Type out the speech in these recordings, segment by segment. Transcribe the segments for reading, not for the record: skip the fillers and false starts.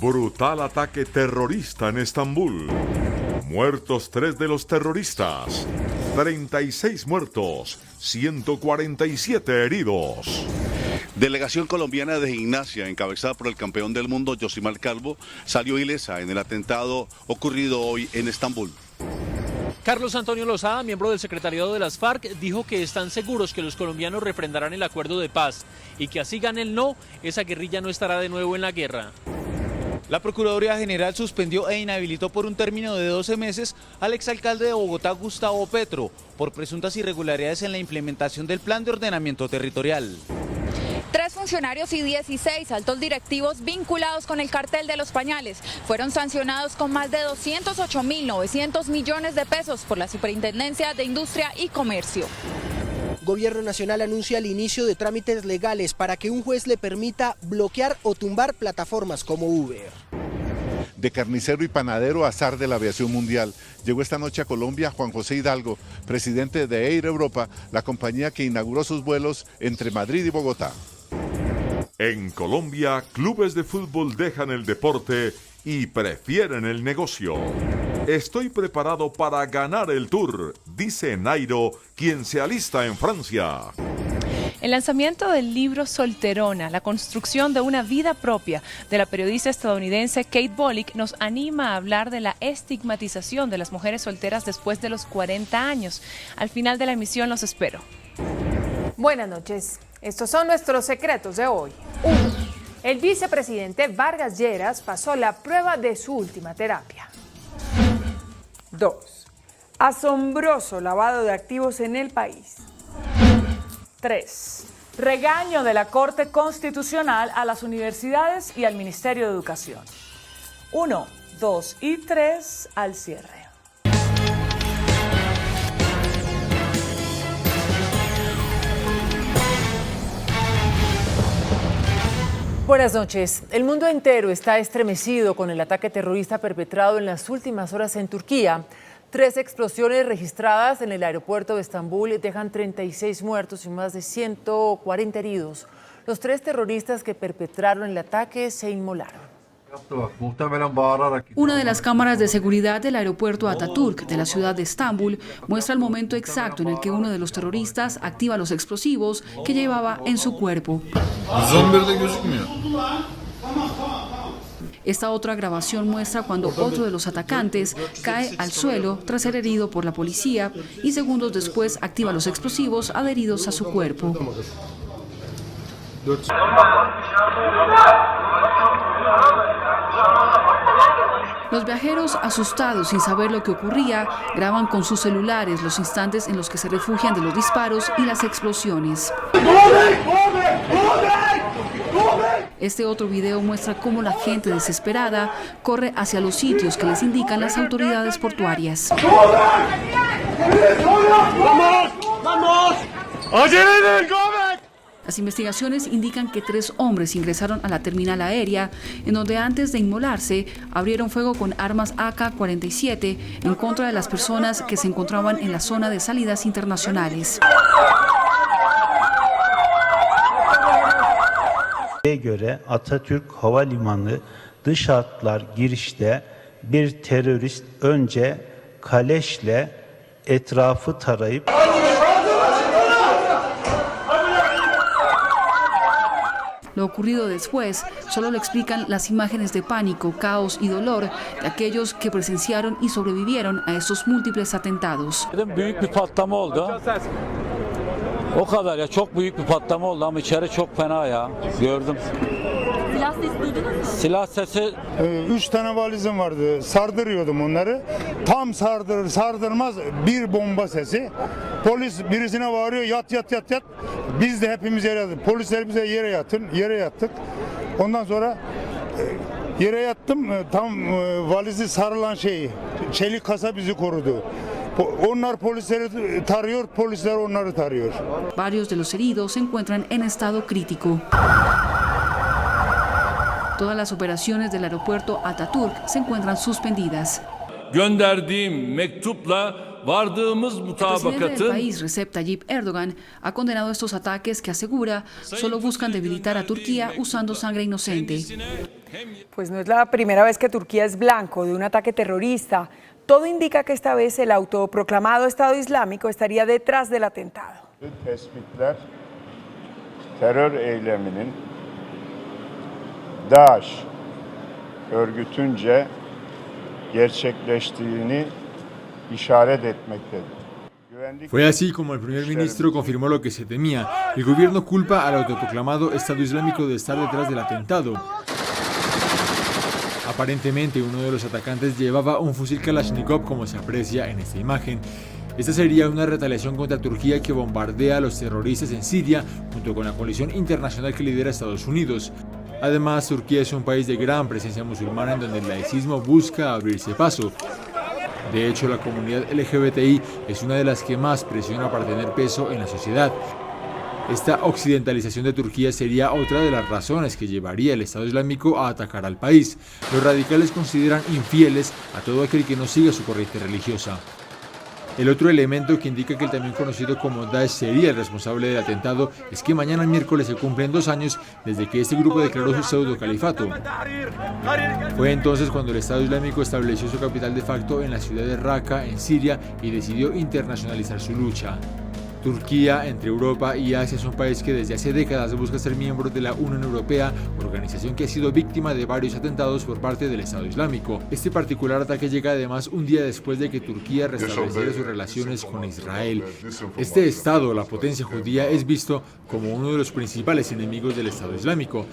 Brutal ataque terrorista en Estambul. Muertos 3 de los terroristas. 36 muertos, 147 heridos. Delegación colombiana de gimnasia, encabezada por el campeón del mundo, Yosimar Calvo, salió ilesa en el atentado ocurrido hoy en Estambul. Carlos Antonio Lozada, miembro del secretariado de las FARC, dijo que están seguros que los colombianos refrendarán el acuerdo de paz y que así gane el no, esa guerrilla no estará de nuevo en la guerra. La Procuraduría General suspendió e inhabilitó por un término de 12 meses al exalcalde de Bogotá, Gustavo Petro, por presuntas irregularidades en la implementación del Plan de Ordenamiento Territorial. 3 funcionarios y 16 altos directivos vinculados con el cartel de los pañales fueron sancionados con más de 208.900 millones de pesos por la Superintendencia de Industria y Comercio. Gobierno Nacional anuncia el inicio de trámites legales para que un juez le permita bloquear o tumbar plataformas como Uber. De carnicero y panadero a zar de la aviación mundial. Llegó esta noche a Colombia Juan José Hidalgo, presidente de Air Europa, la compañía que inauguró sus vuelos entre Madrid y Bogotá. En Colombia, clubes de fútbol dejan el deporte y prefieren el negocio. Estoy preparado para ganar el Tour, dice Nairo, quien se alista en Francia. El lanzamiento del libro Solterona, la construcción de una vida propia de la periodista estadounidense Kate Bolick nos anima a hablar de la estigmatización de las mujeres solteras después de los 40 años. Al final de la emisión los espero. Buenas noches. Estos son nuestros secretos de hoy. 1. El vicepresidente Vargas Lleras pasó la prueba de su última terapia. 2. Asombroso lavado de activos en el país. 3. Regaño de la Corte Constitucional a las universidades y al Ministerio de Educación. 1, 2 y 3 al cierre. Buenas noches. El mundo entero está estremecido con el ataque terrorista perpetrado en las últimas horas en Turquía. 3 explosiones registradas en el aeropuerto de Estambul dejan 36 muertos y más de 140 heridos. Los 3 terroristas que perpetraron el ataque se inmolaron. Una de las cámaras de seguridad del aeropuerto Atatürk de la ciudad de Estambul muestra el momento exacto en el que uno de los terroristas activa los explosivos que llevaba en su cuerpo. Esta otra grabación muestra cuando otro de los atacantes cae al suelo tras ser herido por la policía y segundos después activa los explosivos adheridos a su cuerpo. Los viajeros, asustados sin saber lo que ocurría, graban con sus celulares los instantes en los que se refugian de los disparos y las explosiones. Este otro video muestra cómo la gente desesperada corre hacia los sitios que les indican las autoridades portuarias. Las investigaciones indican que 3 hombres ingresaron a la terminal aérea, en donde antes de inmolarse abrieron fuego con armas AK-47 en contra de las personas que se encontraban en la zona de salidas internacionales. Göre Atatürk Havalimanı dış hatlar girişte bir terörist önce kaleşle etrafı tarayıp Lo ocurrido después solo lo explican las imágenes de pánico, caos y dolor de aquellos que presenciaron y sobrevivieron a estos múltiples atentados. Büyük bir patlama oldu. O kadar ya, çok büyük bir patlama oldu ama içeri çok fena ya. Gördüm. Silah sesi duydunuz mu? Silah sesi. 3 tane valizim vardı. Sardırıyordum onları. Tam sardırmaz bir bomba sesi. Polis birisine bağırıyor, yat. Biz de hepimiz yere yattık. Polisler bize yere yattık. Ondan sonra yere yattım. Tam valizi sarılan çelik kasa bizi korudu. Onlar polisleri tarıyor, polisler onları tarıyor. Varios de los heridos se encuentran en estado crítico. Todas las operaciones del aeropuerto Atatürk se encuentran suspendidas. Gönderdiğim mektupla vardığımız mutabakatın... El presidente del país, Recep Tayyip Erdogan, ha condenado estos ataques que asegura solo buscan debilitar a Turquía usando sangre inocente. Pues no es la primera vez que Turquía es blanco de un ataque terrorista. Todo indica que esta vez el autoproclamado Estado Islámico estaría detrás del atentado. Tespitler terör eyleminin DAEŞ örgütünce gerçekleştiğini işaret etmektedir. Fue así como el primer ministro confirmó lo que se temía. El gobierno culpa al autoproclamado Estado Islámico de estar detrás del atentado. Aparentemente uno de los atacantes llevaba un fusil Kalashnikov, como se aprecia en esta imagen. Esta sería una retaliación contra Turquía, que bombardea a los terroristas en Siria junto con la coalición internacional que lidera Estados Unidos. Además, Turquía es un país de gran presencia musulmana en donde el laicismo busca abrirse paso. De hecho, la comunidad LGBTI es una de las que más presiona para tener peso en la sociedad. Esta occidentalización de Turquía sería otra de las razones que llevaría el Estado Islámico a atacar al país. Los radicales consideran infieles a todo aquel que no siga su corriente religiosa. El otro elemento que indica que el también conocido como Daesh sería el responsable del atentado es que mañana miércoles se cumplen 2 años desde que este grupo declaró su pseudo-califato. Fue entonces cuando el Estado Islámico estableció su capital de facto en la ciudad de Raqqa, en Siria, y decidió internacionalizar su lucha. Turquía, entre Europa y Asia, es un país que desde hace décadas busca ser miembro de la Unión Europea, organización que ha sido víctima de varios atentados por parte del Estado Islámico. Este particular ataque llega además un día después de que Turquía restableciera sus relaciones con Israel. Este Estado, la potencia judía, es visto como uno de los principales enemigos del Estado Islámico.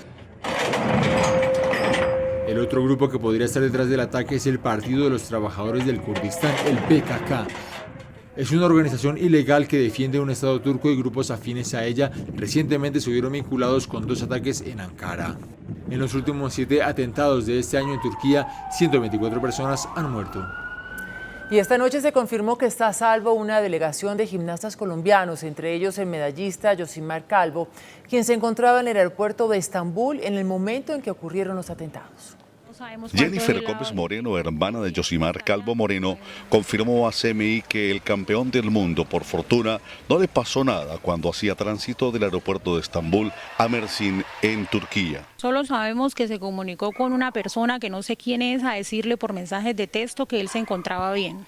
El otro grupo que podría estar detrás del ataque es el Partido de los Trabajadores del Kurdistán, el PKK. Es una organización ilegal que defiende un Estado turco, y grupos afines a ella recientemente se vieron vinculados con 2 ataques en Ankara. En los últimos 7 atentados de este año en Turquía, 124 personas han muerto. Y esta noche se confirmó que está a salvo una delegación de gimnastas colombianos, entre ellos el medallista Yosimar Calvo, quien se encontraba en el aeropuerto de Estambul en el momento en que ocurrieron los atentados. Jennifer Gómez Moreno, hermana de Yosimar Calvo Moreno, confirmó a CMI que el campeón del mundo, por fortuna, no le pasó nada cuando hacía tránsito del aeropuerto de Estambul a Mersin, en Turquía. Solo sabemos que se comunicó con una persona que no sé quién es, a decirle por mensajes de texto que él se encontraba bien,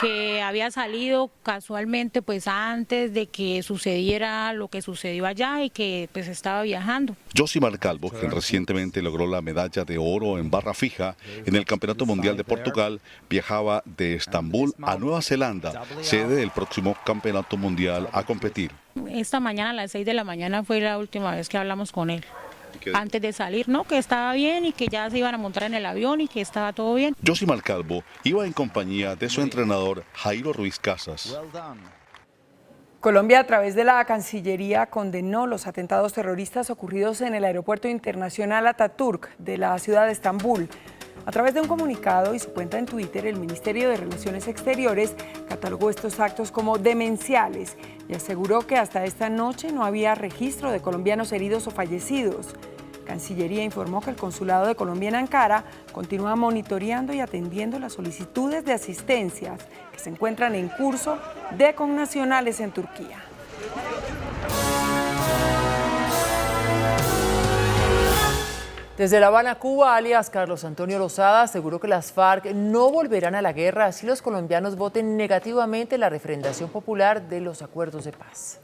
que había salido casualmente pues antes de que sucediera lo que sucedió allá y que pues estaba viajando. Yosimar Calvo, quien recientemente logró la medalla de oro en barra fija en el Campeonato Mundial de Portugal, viajaba de Estambul a Nueva Zelanda, sede del próximo Campeonato Mundial, a competir. Esta mañana a las 6 de la mañana fue la última vez que hablamos con él. Antes de salir, ¿no? Que estaba bien y que ya se iban a montar en el avión y que estaba todo bien. Yosimar Calvo iba en compañía de su entrenador Jairo Ruiz Casas. Colombia, a través de la Cancillería, condenó los atentados terroristas ocurridos en el Aeropuerto Internacional Atatürk de la ciudad de Estambul. A través de un comunicado y su cuenta en Twitter, el Ministerio de Relaciones Exteriores catalogó estos actos como demenciales y aseguró que hasta esta noche no había registro de colombianos heridos o fallecidos. Cancillería informó que el Consulado de Colombia en Ankara continúa monitoreando y atendiendo las solicitudes de asistencias que se encuentran en curso de connacionales en Turquía. Desde La Habana, Cuba, alias Carlos Antonio Lozada aseguró que las FARC no volverán a la guerra así los colombianos voten negativamente la refrendación popular de los acuerdos de paz.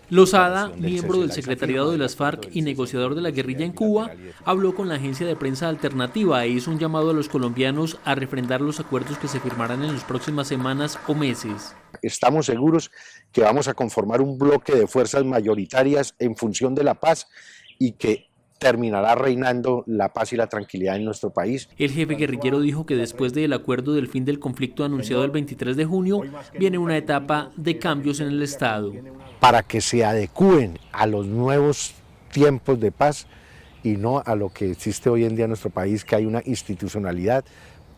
Lozada, miembro del secretariado de las FARC y negociador de la guerrilla en Cuba, habló con la agencia de prensa Alternativa e hizo un llamado a los colombianos a refrendar los acuerdos que se firmarán en las próximas semanas o meses. Estamos seguros que vamos a conformar un bloque de fuerzas mayoritarias en función de la paz y que terminará reinando la paz y la tranquilidad en nuestro país. El jefe guerrillero dijo que después del acuerdo del fin del conflicto anunciado el 23 de junio, viene una etapa de cambios en el Estado. Para que se adecúen a los nuevos tiempos de paz y no a lo que existe hoy en día en nuestro país, que hay una institucionalidad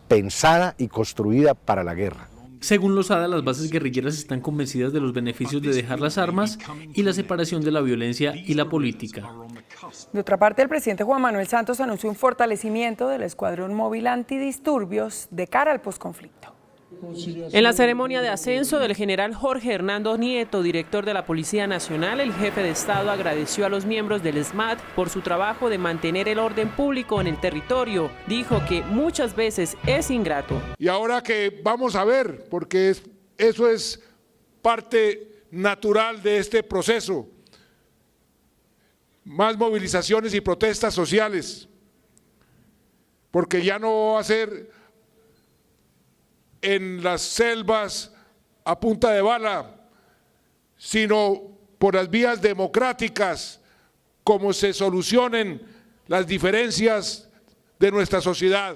pensada y construida para la guerra. Según Lozada, las bases guerrilleras están convencidas de los beneficios de dejar las armas y la separación de la violencia y la política. De otra parte, el presidente Juan Manuel Santos anunció un fortalecimiento del Escuadrón Móvil Antidisturbios de cara al posconflicto. En la ceremonia de ascenso del general Jorge Hernando Nieto, director de la Policía Nacional, el jefe de Estado agradeció a los miembros del SMAT por su trabajo de mantener el orden público en el territorio. Dijo que muchas veces es ingrato. Y ahora que vamos a ver, porque eso es parte natural de este proceso, más movilizaciones y protestas sociales, porque ya no va a ser en las selvas a punta de bala, sino por las vías democráticas, como se solucionen las diferencias de nuestra sociedad.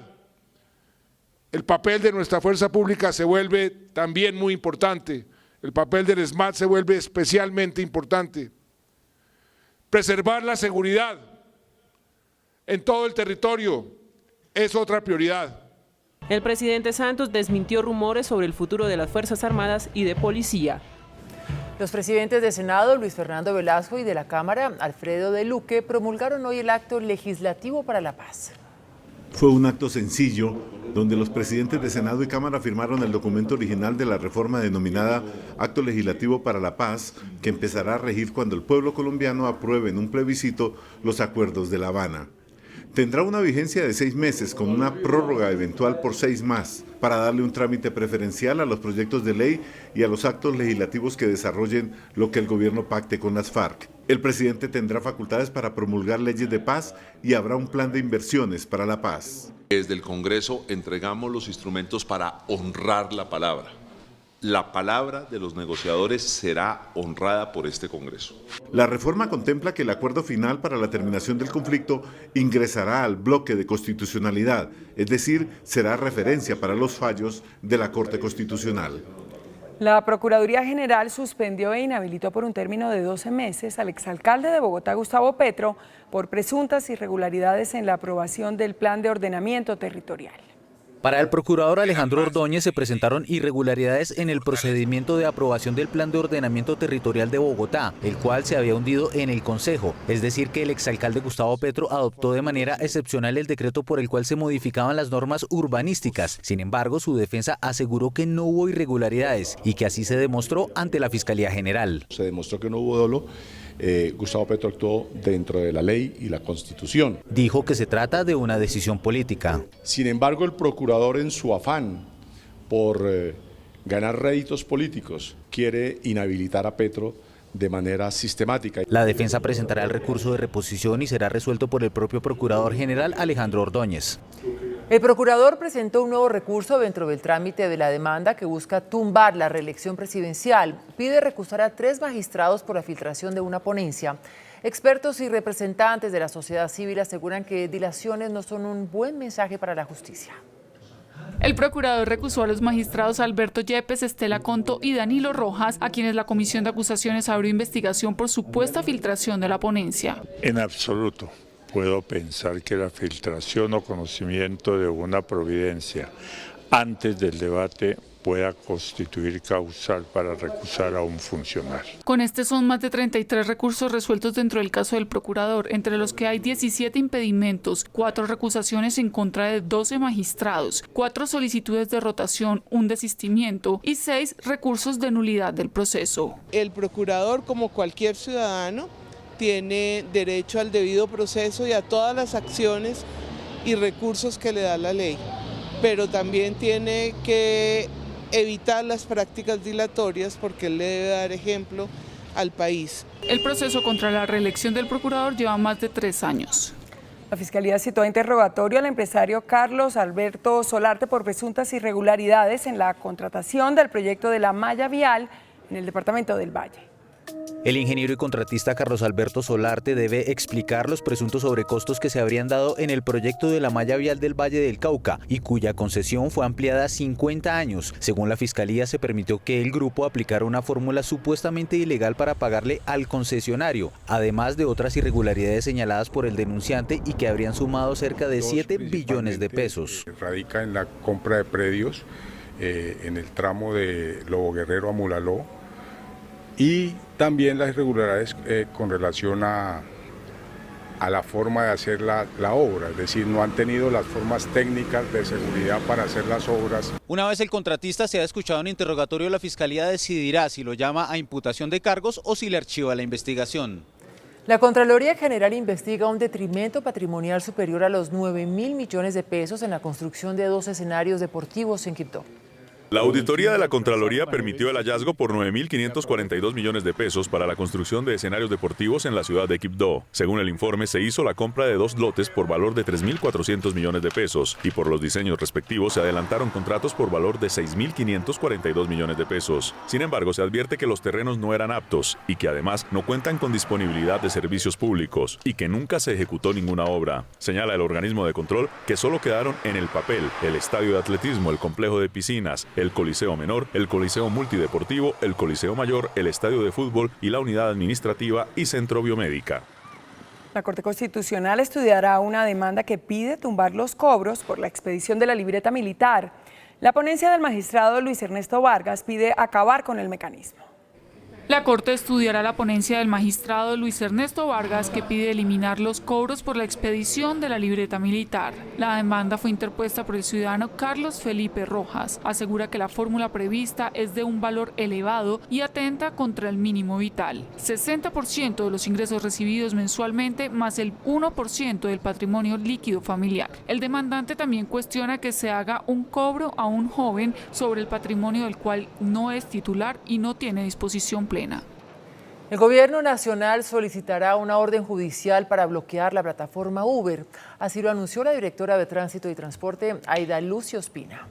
El papel de nuestra fuerza pública se vuelve también muy importante, el papel del SMAT se vuelve especialmente importante. Preservar la seguridad en todo el territorio es otra prioridad. El presidente Santos desmintió rumores sobre el futuro de las Fuerzas Armadas y de Policía. Los presidentes del Senado, Luis Fernando Velasco, y de la Cámara, Alfredo de Luque, promulgaron hoy el Acto Legislativo para la Paz. Fue un acto sencillo, donde los presidentes de Senado y Cámara firmaron el documento original de la reforma denominada Acto Legislativo para la Paz, que empezará a regir cuando el pueblo colombiano apruebe en un plebiscito los acuerdos de La Habana. Tendrá una vigencia de 6 meses con una prórroga eventual por 6 más para darle un trámite preferencial a los proyectos de ley y a los actos legislativos que desarrollen lo que el gobierno pacte con las FARC. El presidente tendrá facultades para promulgar leyes de paz y habrá un plan de inversiones para la paz. Desde el Congreso entregamos los instrumentos para honrar la palabra. La palabra de los negociadores será honrada por este Congreso. La reforma contempla que el acuerdo final para la terminación del conflicto ingresará al bloque de constitucionalidad, es decir, será referencia para los fallos de la Corte Constitucional. La Procuraduría General suspendió e inhabilitó por un término de 12 meses al exalcalde de Bogotá, Gustavo Petro, por presuntas irregularidades en la aprobación del Plan de Ordenamiento Territorial. Para el procurador Alejandro Ordóñez se presentaron irregularidades en el procedimiento de aprobación del Plan de Ordenamiento Territorial de Bogotá, el cual se había hundido en el Consejo. Es decir, que el exalcalde Gustavo Petro adoptó de manera excepcional el decreto por el cual se modificaban las normas urbanísticas. Sin embargo, su defensa aseguró que no hubo irregularidades y que así se demostró ante la Fiscalía General. Se demostró que no hubo dolo. Gustavo Petro actuó dentro de la ley y la Constitución. Dijo que se trata de una decisión política. Sin embargo, el procurador, en su afán por ganar réditos políticos, quiere inhabilitar a Petro de manera sistemática. La defensa presentará el recurso de reposición y será resuelto por el propio Procurador General Alejandro Ordóñez. El procurador presentó un nuevo recurso dentro del trámite de la demanda que busca tumbar la reelección presidencial. Pide recusar a 3 magistrados por la filtración de una ponencia. Expertos y representantes de la sociedad civil aseguran que dilaciones no son un buen mensaje para la justicia. El procurador recusó a los magistrados Alberto Yepes, Estela Conto y Danilo Rojas, a quienes la Comisión de Acusaciones abrió investigación por supuesta filtración de la ponencia. En absoluto puedo pensar que la filtración o conocimiento de una providencia antes del debate pueda constituir causal para recusar a un funcionario. Con este son más de 33 recursos resueltos dentro del caso del procurador, entre los que hay 17 impedimentos, 4 recusaciones en contra de 12 magistrados, 4 solicitudes de rotación, un desistimiento y 6 recursos de nulidad del proceso. El procurador, como cualquier ciudadano, tiene derecho al debido proceso y a todas las acciones y recursos que le da la ley, pero también tiene que evitar las prácticas dilatorias porque él le debe dar ejemplo al país. El proceso contra la reelección del procurador lleva más de 3 años. La Fiscalía citó a interrogatorio al empresario Carlos Alberto Solarte por presuntas irregularidades en la contratación del proyecto de la malla vial en el departamento del Valle. El ingeniero y contratista Carlos Alberto Solarte debe explicar los presuntos sobrecostos que se habrían dado en el proyecto de la malla vial del Valle del Cauca y cuya concesión fue ampliada a 50 años. Según la Fiscalía, se permitió que el grupo aplicara una fórmula supuestamente ilegal para pagarle al concesionario, además de otras irregularidades señaladas por el denunciante y que habrían sumado cerca de 7 billones de pesos. Radica en la compra de predios en el tramo de Lobo Guerrero a Mulaló, y también las irregularidades con relación a a la forma de hacer la obra, es decir, no han tenido las formas técnicas de seguridad para hacer las obras. Una vez el contratista sea escuchado en interrogatorio, la Fiscalía decidirá si lo llama a imputación de cargos o si le archiva la investigación. La Contraloría General investiga un detrimento patrimonial superior a los 9.000 millones de pesos en la construcción de 2 escenarios deportivos en Quibdó. La auditoría de la Contraloría permitió el hallazgo por 9.542 millones de pesos para la construcción de escenarios deportivos en la ciudad de Quibdó. Según el informe, se hizo la compra de 2 lotes por valor de 3.400 millones de pesos y por los diseños respectivos se adelantaron contratos por valor de 6.542 millones de pesos. Sin embargo, se advierte que los terrenos no eran aptos y que además no cuentan con disponibilidad de servicios públicos y que nunca se ejecutó ninguna obra. Señala el organismo de control que solo quedaron en el papel el estadio de atletismo, el complejo de piscinas, el Coliseo Menor, el Coliseo Multideportivo, el Coliseo Mayor, el Estadio de Fútbol y la Unidad Administrativa y Centro Biomédica. La Corte Constitucional estudiará una demanda que pide tumbar los cobros por la expedición de la libreta militar. La ponencia del magistrado Luis Ernesto Vargas pide acabar con el mecanismo. La Corte estudiará la ponencia del magistrado Luis Ernesto Vargas que pide eliminar los cobros por la expedición de la libreta militar. La demanda fue interpuesta por el ciudadano Carlos Felipe Rojas. Asegura que la fórmula prevista es de un valor elevado y atenta contra el mínimo vital. 60% de los ingresos recibidos mensualmente más el 1% del patrimonio líquido familiar. El demandante también cuestiona que se haga un cobro a un joven sobre el patrimonio del cual no es titular y no tiene disposición plena. El Gobierno Nacional solicitará una orden judicial para bloquear la plataforma Uber. Así lo anunció la directora de Tránsito y Transporte, Aida Lucio Ospina.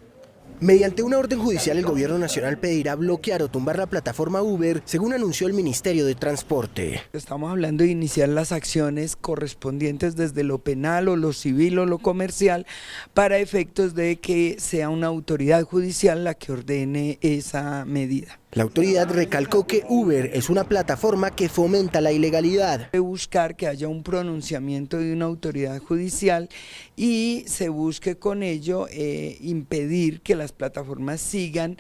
Mediante una orden judicial, el Gobierno Nacional pedirá bloquear o tumbar la plataforma Uber, según anunció el Ministerio de Transporte. Estamos hablando de iniciar las acciones correspondientes desde lo penal o lo civil o lo comercial para efectos de que sea una autoridad judicial la que ordene esa medida. La autoridad recalcó que Uber es una plataforma que fomenta la ilegalidad. De buscar que haya un pronunciamiento de una autoridad judicial y se busque con ello impedir que las plataformas sigan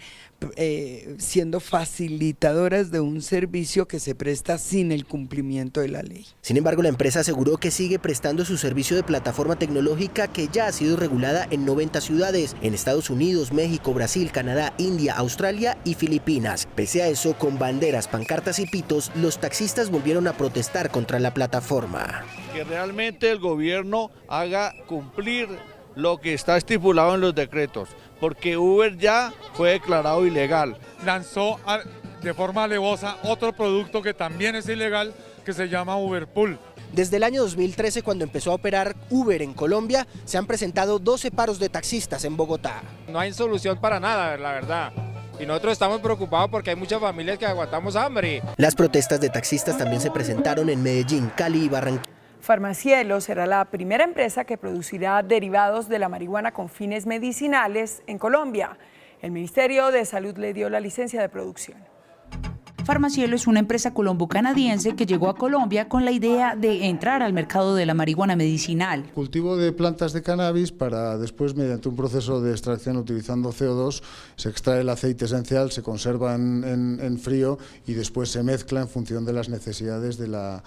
siendo facilitadoras de un servicio que se presta sin el cumplimiento de la ley. Sin embargo, la empresa aseguró que sigue prestando su servicio de plataforma tecnológica que ya ha sido regulada en 90 ciudades, en Estados Unidos, México, Brasil, Canadá, India, Australia y Filipinas. Pese a eso, con banderas, pancartas y pitos, los taxistas volvieron a protestar contra la plataforma. Que realmente el gobierno haga cumplir lo que está estipulado en los decretos, porque Uber ya fue declarado ilegal. Lanzó de forma alevosa otro producto que también es ilegal, que se llama Uberpool. Desde el año 2013, cuando empezó a operar Uber en Colombia, se han presentado 12 paros de taxistas en Bogotá. No hay solución para nada, la verdad. Y nosotros estamos preocupados porque hay muchas familias que aguantamos hambre. Las protestas de taxistas también se presentaron en Medellín, Cali y Barranquilla. Farmacielo será la primera empresa que producirá derivados de la marihuana con fines medicinales en Colombia. El Ministerio de Salud le dio la licencia de producción. Farmacielo es una empresa colombo-canadiense que llegó a Colombia con la idea de entrar al mercado de la marihuana medicinal. Cultivo de plantas de cannabis para después, mediante un proceso de extracción utilizando CO2, se extrae el aceite esencial, se conserva en frío y después se mezcla en función de las necesidades de la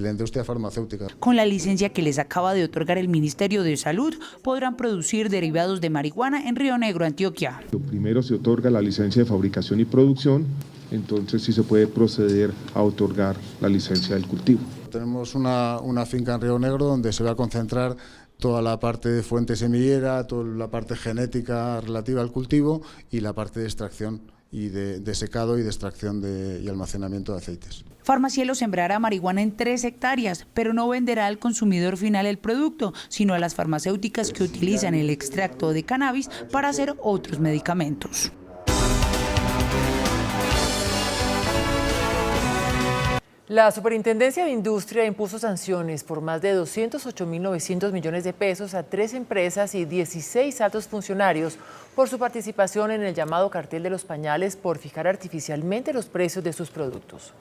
industria farmacéutica. Con la licencia que les acaba de otorgar el Ministerio de Salud, podrán producir derivados de marihuana en Río Negro, Antioquia. Lo primero se otorga la licencia de fabricación y producción, entonces sí se puede proceder a otorgar la licencia del cultivo. Tenemos una finca en Río Negro donde se va a concentrar toda la parte de fuente semillera, toda la parte genética relativa al cultivo y la parte de extracción y de secado y de extracción y almacenamiento de aceites. Farmacielo sembrará marihuana en 3 hectáreas, pero no venderá al consumidor final el producto, sino a las farmacéuticas que utilizan el extracto de cannabis para hacer otros medicamentos. La Superintendencia de Industria impuso sanciones por más de 208.900 millones de pesos a 3 empresas y 16 altos funcionarios por su participación en el llamado cartel de los pañales por fijar artificialmente los precios de sus productos.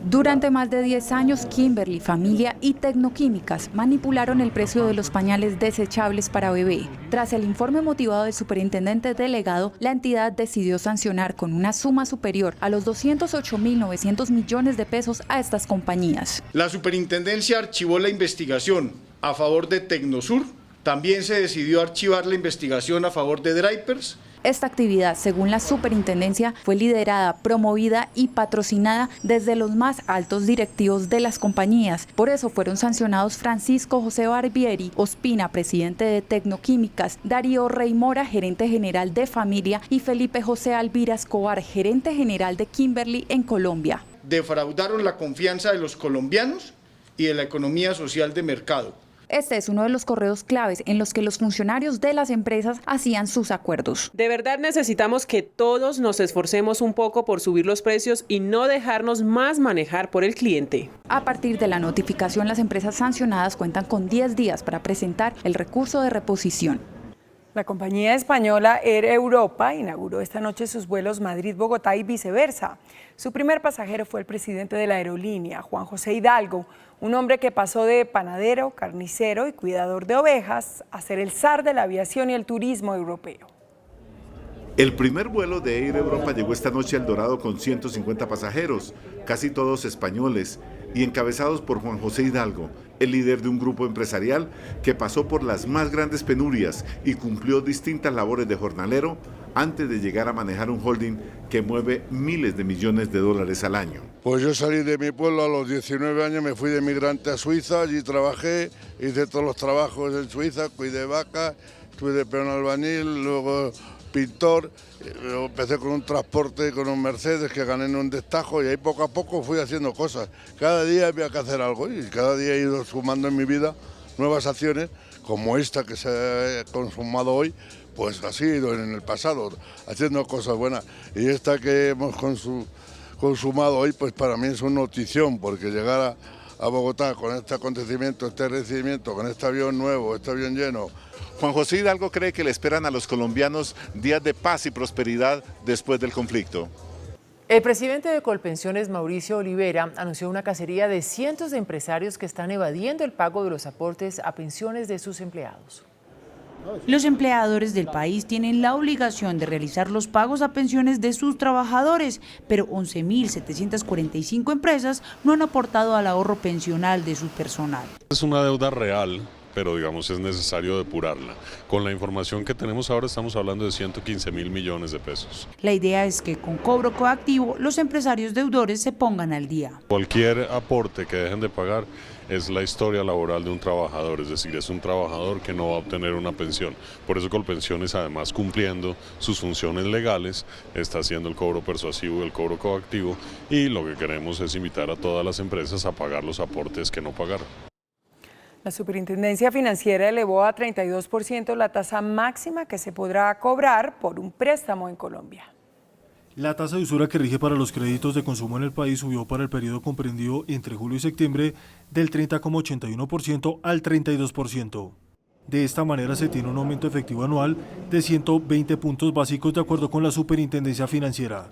Durante más de 10 años, Kimberly, Familia y Tecnoquímicas manipularon el precio de los pañales desechables para bebé. Tras el informe motivado del superintendente delegado, la entidad decidió sancionar con una suma superior a los 208.900 millones de pesos a estas compañías. La superintendencia archivó la investigación a favor de Tecnosur. También se decidió archivar la investigación a favor de Drapers. Esta actividad, según la superintendencia, fue liderada, promovida y patrocinada desde los más altos directivos de las compañías. Por eso fueron sancionados Francisco José Barbieri Ospina, presidente de Tecnoquímicas, Darío Rey Mora, gerente general de Familia, y Felipe José Alvira Escobar, gerente general de Kimberly en Colombia. Defraudaron la confianza de los colombianos y de la economía social de mercado. Este es uno de los correos claves en los que los funcionarios de las empresas hacían sus acuerdos. De verdad necesitamos que todos nos esforcemos un poco por subir los precios y no dejarnos más manejar por el cliente. A partir de la notificación, las empresas sancionadas cuentan con 10 días para presentar el recurso de reposición. La compañía española Air Europa inauguró esta noche sus vuelos Madrid-Bogotá y viceversa. Su primer pasajero fue el presidente de la aerolínea, Juan José Hidalgo, un hombre que pasó de panadero, carnicero y cuidador de ovejas a ser el zar de la aviación y el turismo europeo. El primer vuelo de Air Europa llegó esta noche al Dorado con 150 pasajeros, casi todos españoles, y encabezados por Juan José Hidalgo, el líder de un grupo empresarial que pasó por las más grandes penurias y cumplió distintas labores de jornalero antes de llegar a manejar un holding que mueve miles de millones de dólares al año. Pues yo salí de mi pueblo a los 19 años, me fui de migrante a Suiza, allí trabajé, hice todos los trabajos en Suiza, cuidé vacas, estuve de peón albañil, luego pintor, empecé con un transporte, con un Mercedes que gané en un destajo y ahí poco a poco fui haciendo cosas. Cada día había que hacer algo y cada día he ido sumando en mi vida nuevas acciones como esta que se ha consumado hoy, pues así he ido en el pasado, haciendo cosas buenas. Y esta que hemos consumado hoy, pues para mí es una notición, porque llegar a Bogotá con este acontecimiento, este recibimiento, con este avión nuevo, este avión lleno. Juan José Hidalgo cree que le esperan a los colombianos días de paz y prosperidad después del conflicto. El presidente de Colpensiones, Mauricio Olivera, anunció una cacería de cientos de empresarios que están evadiendo el pago de los aportes a pensiones de sus empleados. Los empleadores del país tienen la obligación de realizar los pagos a pensiones de sus trabajadores, pero 11.745 empresas no han aportado al ahorro pensional de su personal. Es una deuda real, pero digamos es necesario depurarla. Con la información que tenemos ahora estamos hablando de 115.000 millones de pesos. La idea es que con cobro coactivo los empresarios deudores se pongan al día. Cualquier aporte que dejen de pagar es la historia laboral de un trabajador, es decir, es un trabajador que no va a obtener una pensión. Por eso Colpensiones, además cumpliendo sus funciones legales, está haciendo el cobro persuasivo y el cobro coactivo, y lo que queremos es invitar a todas las empresas a pagar los aportes que no pagaron. La Superintendencia Financiera elevó a 32% la tasa máxima que se podrá cobrar por un préstamo en Colombia. La tasa de usura que rige para los créditos de consumo en el país subió para el periodo comprendido entre julio y septiembre del 30,81% al 32%. De esta manera se tiene un aumento efectivo anual de 120 puntos básicos de acuerdo con la Superintendencia Financiera.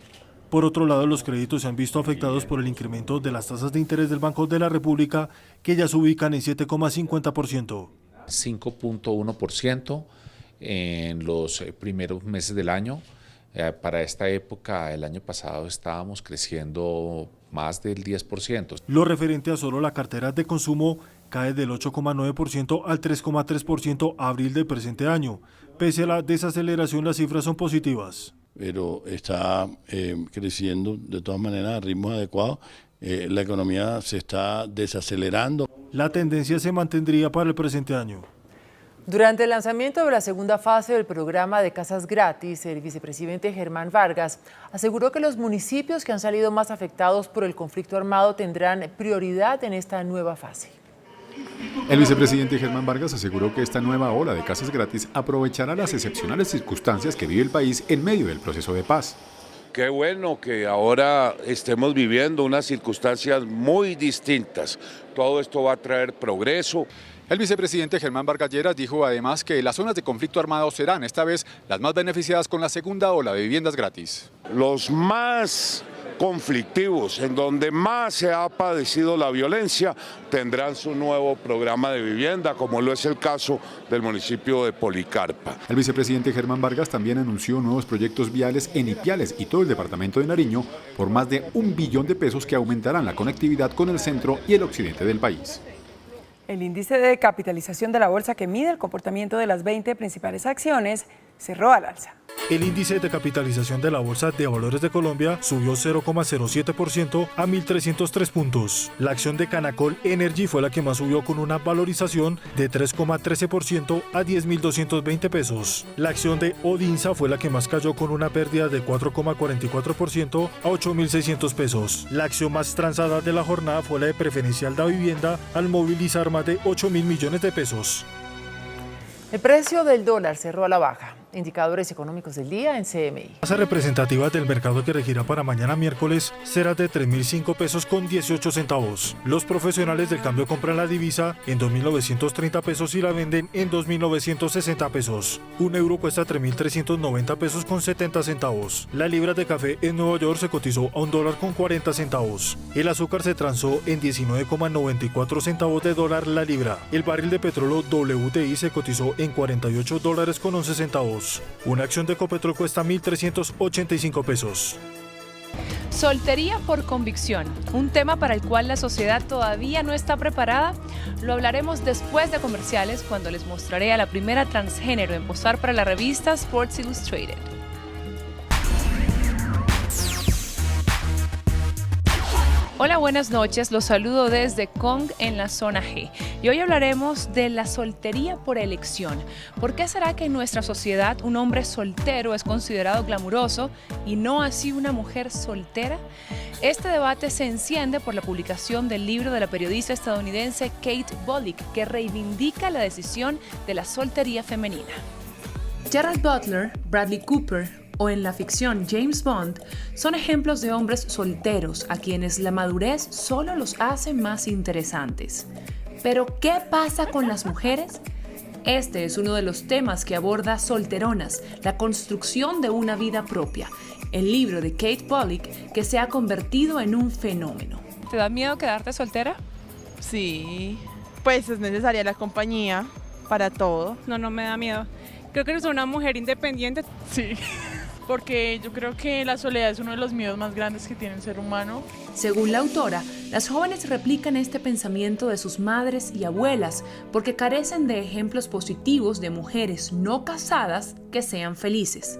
Por otro lado, los créditos se han visto afectados por el incremento de las tasas de interés del Banco de la República, que ya se ubican en 7,50%. 5,1% en los primeros meses del año. Para esta época, el año pasado estábamos creciendo más del 10%. Lo referente a solo la cartera de consumo cae del 8,9% al 3,3% a abril del presente año. Pese a la desaceleración, las cifras son positivas. Pero está creciendo de todas maneras a ritmos adecuados. La economía se está desacelerando. La tendencia se mantendría para el presente año. Durante el lanzamiento de la segunda fase del programa de casas gratis, el vicepresidente Germán Vargas aseguró que los municipios que han salido más afectados por el conflicto armado tendrán prioridad en esta nueva fase. El vicepresidente Germán Vargas aseguró que esta nueva ola de casas gratis aprovechará las excepcionales circunstancias que vive el país en medio del proceso de paz. Qué bueno que ahora estemos viviendo unas circunstancias muy distintas. Todo esto va a traer progreso. El vicepresidente Germán Vargas Lleras dijo además que las zonas de conflicto armado serán esta vez las más beneficiadas con la segunda ola de viviendas gratis. Los más conflictivos, en donde más se ha padecido la violencia, tendrán su nuevo programa de vivienda, como lo es el caso del municipio de Policarpa. El vicepresidente Germán Vargas también anunció nuevos proyectos viales en Ipiales y todo el departamento de Nariño por más de 1 billón de pesos que aumentarán la conectividad con el centro y el occidente del país. El índice de capitalización de la bolsa, que mide el comportamiento de las 20 principales acciones, cerró al alza. El índice de capitalización de la Bolsa de Valores de Colombia subió 0,07% a 1.303 puntos. La acción de Canacol Energy fue la que más subió con una valorización de 3,13% a 10.220 pesos. La acción de Odinsa fue la que más cayó con una pérdida de 4,44% a 8.600 pesos. La acción más transada de la jornada fue la de Preferencial da Vivienda al movilizar más de 8.000 millones de pesos. El precio del dólar cerró a la baja. Indicadores económicos del día en CMI. La tasa representativa del mercado que regirá para mañana miércoles será de 3.005 pesos con 18 centavos. Los profesionales del cambio compran la divisa en 2.930 pesos y la venden en 2.960 pesos. Un euro cuesta 3.390 pesos con 70 centavos. La libra de café en Nueva York se cotizó a $1 con 40 centavos. El azúcar se transó en 19,94 centavos de dólar la libra. El barril de petróleo WTI se cotizó en $48 con 11 centavos. Una acción de Ecopetrol cuesta 1.385 pesos. Soltería por convicción, un tema para el cual la sociedad todavía no está preparada. Lo hablaremos después de comerciales, cuando les mostraré a la primera transgénero en posar para la revista Sports Illustrated. Hola, buenas noches, los saludo desde Kong en la zona G y hoy hablaremos de la soltería por elección. ¿Por qué será que en nuestra sociedad un hombre soltero es considerado glamuroso y no así una mujer soltera? Este debate se enciende por la publicación del libro de la periodista estadounidense Kate Bollick, que reivindica la decisión de la soltería femenina. Gerald Butler, Bradley Cooper o en la ficción James Bond son ejemplos de hombres solteros a quienes la madurez solo los hace más interesantes. Pero, ¿qué pasa con las mujeres? Este es uno de los temas que aborda Solteronas, la construcción de una vida propia, el libro de Kate Bollick que se ha convertido en un fenómeno. ¿Te da miedo quedarte soltera? Sí, pues es necesaria la compañía para todo. No me da miedo. Creo que soy una mujer independiente. Sí. Porque yo creo que la soledad es uno de los miedos más grandes que tiene el ser humano. Según la autora, las jóvenes replican este pensamiento de sus madres y abuelas porque carecen de ejemplos positivos de mujeres no casadas que sean felices.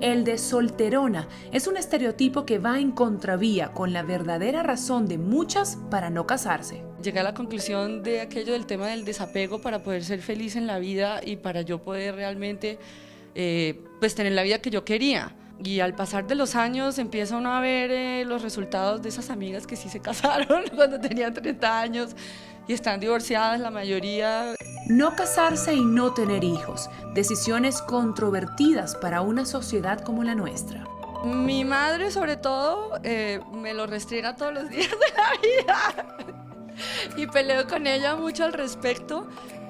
El de solterona es un estereotipo que va en contravía con la verdadera razón de muchas para no casarse. Llegué a la conclusión de aquello del tema del desapego para poder ser feliz en la vida y para yo poder realmente pues tener la vida que yo quería. Y al pasar de los años empieza uno a ver los resultados de esas amigas que sí se casaron cuando tenían 30 años y están divorciadas la mayoría. No casarse y no tener hijos, decisiones controvertidas para una sociedad como la nuestra. Mi madre sobre todo me lo restriega todos los días de la vida y peleo con ella mucho al respecto.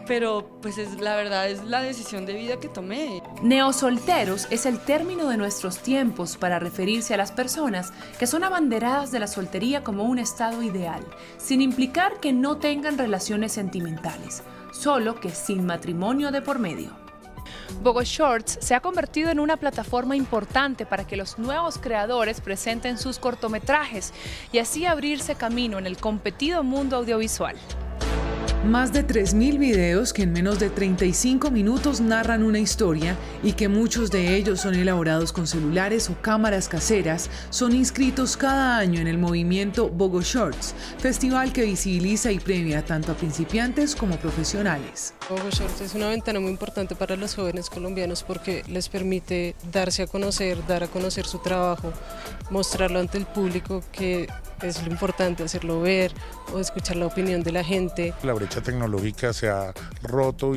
Pero pues la verdad es la decisión de vida que tomé. Neosolteros es el término de nuestros tiempos para referirse a las personas que son abanderadas de la soltería como un estado ideal, sin implicar que no tengan relaciones sentimentales, solo que sin matrimonio de por medio. Bogo Shorts se ha convertido en una plataforma importante para que los nuevos creadores presenten sus cortometrajes y así abrirse camino en el competido mundo audiovisual. Más de 3.000 videos que en menos de 35 minutos narran una historia y que muchos de ellos son elaborados con celulares o cámaras caseras son inscritos cada año en el movimiento Bogo Shorts, festival que visibiliza y premia tanto a principiantes como profesionales. Bogo Shorts es una ventana muy importante para los jóvenes colombianos porque les permite darse a conocer, dar a conocer su trabajo, mostrarlo ante el público, que es lo importante, hacerlo ver o escuchar la opinión de la gente. La brecha tecnológica se ha roto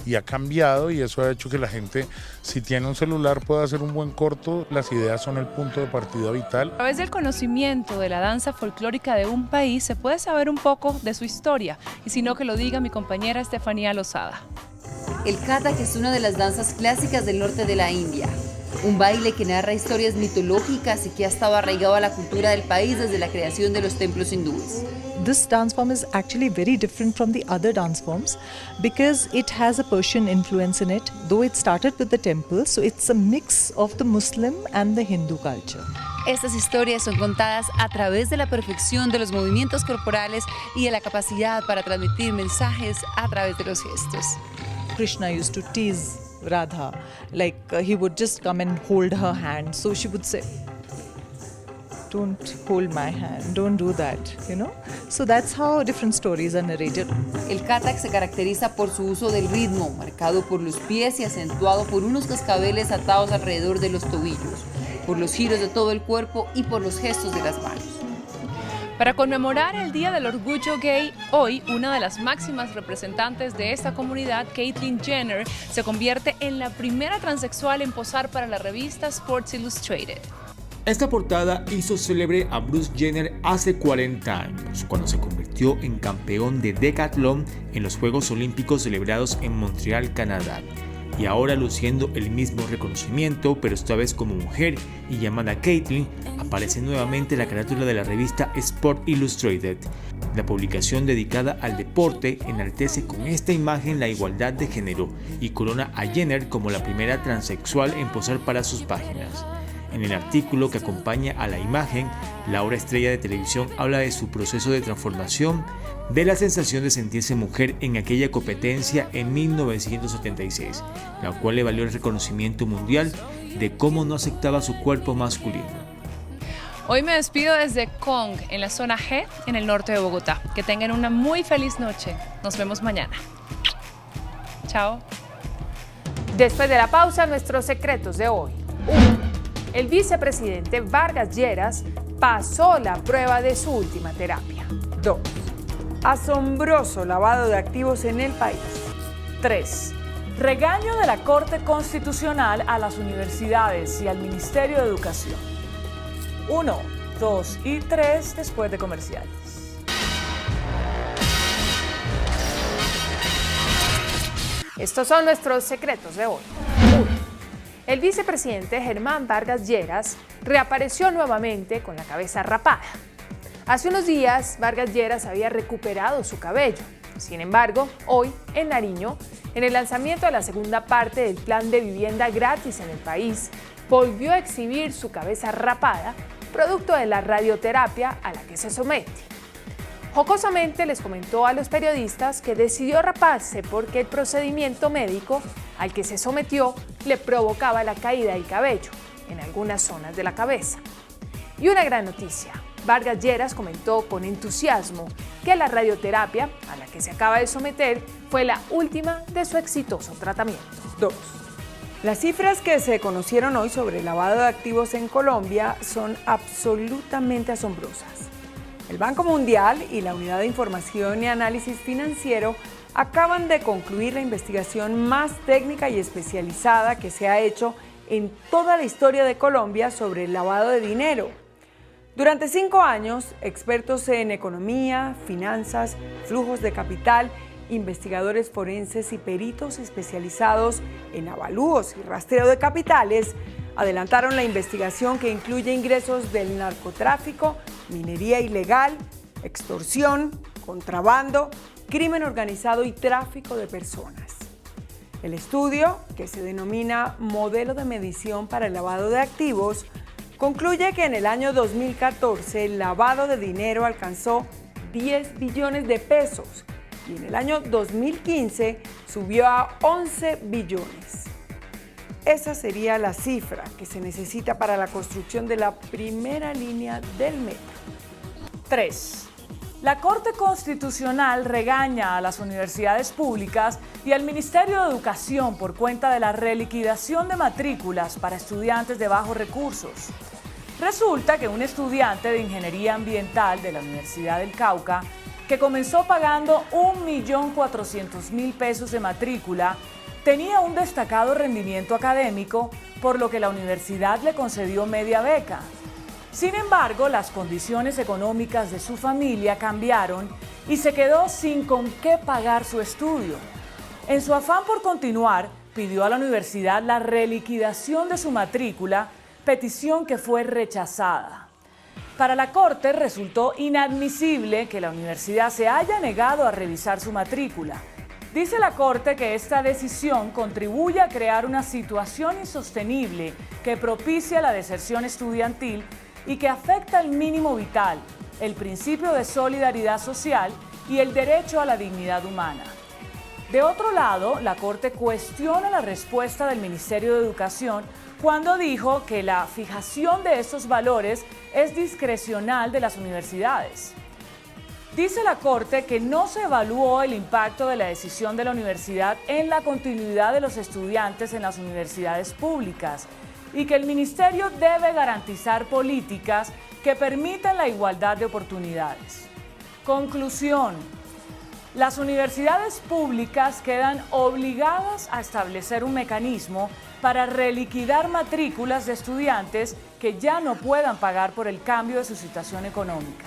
y ha cambiado, y eso ha hecho que la gente, si tiene un celular, pueda hacer un buen corto. Las ideas son el punto de partida vital. A través del conocimiento de la danza folclórica de un país se puede saber un poco de su historia, y si no, que lo diga mi compañera Estefanía Lozada. El Kathak es una de las danzas clásicas del norte de la India. un baile que narra historias mitológicas y que ha estado arraigado a la cultura del país desde la creación de los templos hindúes. This dance form is actually very different from the other dance forms because it has a Persian influence in it, though it started with the temple, so it's a mix of the Muslim and the Hindu culture. Estas historias son contadas a través de la perfección de los movimientos corporales y de la capacidad para transmitir mensajes a través de los gestos. Krishna used to tease Radha, like he would just come and hold her hand, so she would say, "Don't hold my hand, don't do that," you know? So that's how different stories are narrated. El Kathak se caracteriza por su uso del ritmo, marcado por los pies y acentuado por unos cascabeles atados alrededor de los tobillos, por los giros de todo el cuerpo y por los gestos de las manos. Para conmemorar el Día del Orgullo Gay, hoy una de las máximas representantes de esta comunidad, Caitlyn Jenner, se convierte en la primera transexual en posar para la revista Sports Illustrated. Esta portada hizo célebre a Bruce Jenner hace 40 años, cuando se convirtió en campeón de decatlón en los Juegos Olímpicos celebrados en Montreal, Canadá. Y ahora, luciendo el mismo reconocimiento, pero esta vez como mujer y llamada Caitlyn, aparece nuevamente la carátula de la revista Sport Illustrated. La publicación dedicada al deporte enaltece con esta imagen la igualdad de género y corona a Jenner como la primera transexual en posar para sus páginas. En el artículo que acompaña a la imagen, la ahora estrella de televisión habla de su proceso de transformación, de la sensación de sentirse mujer en aquella competencia en 1976, la cual le valió el reconocimiento mundial de cómo no aceptaba su cuerpo masculino. Hoy me despido desde Kong, en la zona G, en el norte de Bogotá. Que tengan una muy feliz noche. Nos vemos mañana. Chao. Después de la pausa, nuestros secretos de hoy. 1. El vicepresidente Vargas Lleras pasó la prueba de su última terapia. 2. Asombroso lavado de activos en el país. 3. Regaño de la Corte Constitucional a las universidades y al Ministerio de Educación. 1, 2 y 3 después de comerciales. Estos son nuestros secretos de hoy. 1. El vicepresidente Germán Vargas Lleras reapareció nuevamente con la cabeza rapada. Hace unos días, Vargas Lleras había recuperado su cabello. Sin embargo, hoy, en Nariño, en el lanzamiento de la segunda parte del plan de vivienda gratis en el país, volvió a exhibir su cabeza rapada, producto de la radioterapia a la que se somete. Jocosamente les comentó a los periodistas que decidió raparse porque el procedimiento médico al que se sometió le provocaba la caída del cabello en algunas zonas de la cabeza. Y una gran noticia. Vargas Lleras comentó con entusiasmo que la radioterapia a la que se acaba de someter fue la última de su exitoso tratamiento. 2. Las cifras que se conocieron hoy sobre el lavado de activos en Colombia son absolutamente asombrosas. El Banco Mundial y la Unidad de Información y Análisis Financiero acaban de concluir la investigación más técnica y especializada que se ha hecho en toda la historia de Colombia sobre el lavado de dinero. Durante 5 años, expertos en economía, finanzas, flujos de capital, investigadores forenses y peritos especializados en avalúos y rastreo de capitales adelantaron la investigación que incluye ingresos del narcotráfico, minería ilegal, extorsión, contrabando, crimen organizado y tráfico de personas. El estudio, que se denomina Modelo de Medición para el Lavado de Activos, concluye que en el año 2014 el lavado de dinero alcanzó 10 billones de pesos y en el año 2015 subió a 11 billones. Esa sería la cifra que se necesita para la construcción de la primera línea del metro. 3. La Corte Constitucional regaña a las universidades públicas y al Ministerio de Educación por cuenta de la reliquidación de matrículas para estudiantes de bajos recursos. Resulta que un estudiante de Ingeniería Ambiental de la Universidad del Cauca, que comenzó pagando 1.400.000 pesos de matrícula, tenía un destacado rendimiento académico, por lo que la universidad le concedió media beca. Sin embargo, las condiciones económicas de su familia cambiaron y se quedó sin con qué pagar su estudio. En su afán por continuar, pidió a la universidad la reliquidación de su matrícula, petición que fue rechazada. Para la Corte resultó inadmisible que la universidad se haya negado a revisar su matrícula. Dice la Corte que esta decisión contribuye a crear una situación insostenible que propicia la deserción estudiantil y que afecta el mínimo vital, el principio de solidaridad social y el derecho a la dignidad humana. De otro lado, la Corte cuestiona la respuesta del Ministerio de Educación cuando dijo que la fijación de estos valores es discrecional de las universidades. Dice la Corte que no se evaluó el impacto de la decisión de la universidad en la continuidad de los estudiantes en las universidades públicas y que el Ministerio debe garantizar políticas que permitan la igualdad de oportunidades. Conclusión: las universidades públicas quedan obligadas a establecer un mecanismo para reliquidar matrículas de estudiantes que ya no puedan pagar por el cambio de su situación económica.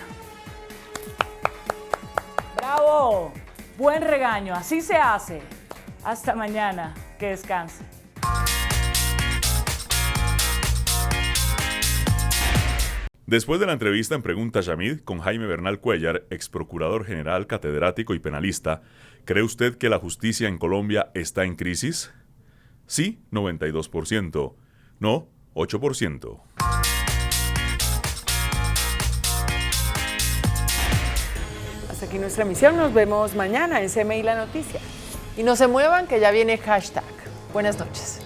¡Bravo! Buen regaño, así se hace. Hasta mañana, que descanse. Después de la entrevista en Pregunta Yamid con Jaime Bernal Cuellar, ex procurador general, catedrático y penalista, ¿cree usted que la justicia en Colombia está en crisis? Sí, 92%. No, 8%. Hasta aquí nuestra emisión. Nos vemos mañana en CMI La Noticia. Y no se muevan, que ya viene hashtag. Buenas noches.